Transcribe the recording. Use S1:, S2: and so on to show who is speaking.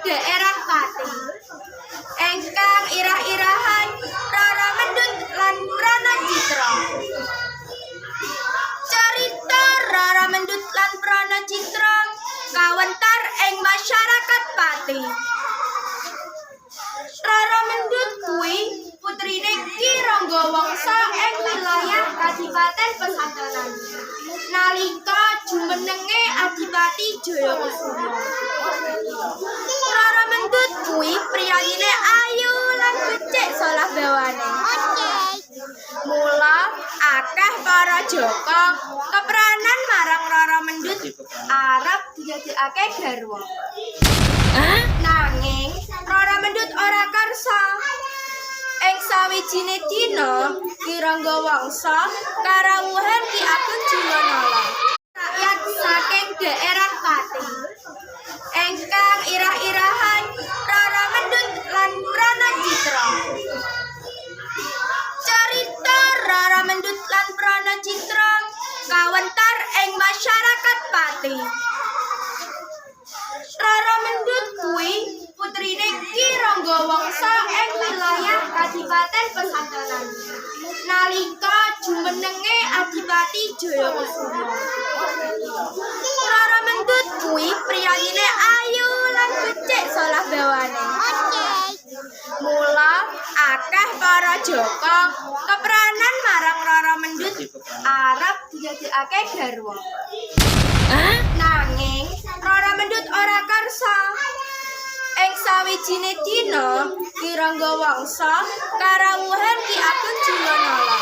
S1: daerah Pati. Engkang irah-irahan Rara Mendut lan Pranacitra. Carita Rara Mendut lan Pranacitra kawentar ing masyarakat Pati. Rara Mendut kuwi putrine Ki Ranggawangsa ing wilayah Kadipaten Pesantaran. Nalika jumenenge Adipati Jayakusuma. Rara Mendut kuwi priyayine ayu lan becik salah bawane. Mula akeh para jaka kepranan marang Rara Mendut arep dijadekake garwa. Nanging Rara Mendut ora karsa. Ing sawijine dina Ki Ranggawangsa karawuhan Ki Agung Jiwanala. Rakyat saking daerah Pati. Engkang irah-irahan Rara Mendut lan Pranacitra. Carita Rara Mendut lan Pranacitra kawentar ing masyarakat Pati. Rara Mendut kuwi putrine Ki Ranggawangsa ing wilayah Kadipaten Pesantaran. Nalika jumenenge Adipati Jayakusuma. Rara Mendut kuwi priyayine ayu lan becik salah bawane. Mula akeh para jaka kepranan marang Rara Mendut arep dijadekake garwa. Nanging Rara Mendut ora karsa. Ing sawijine dina Ki Ranggawangsa karawuhan Ki Agung Jiwanala.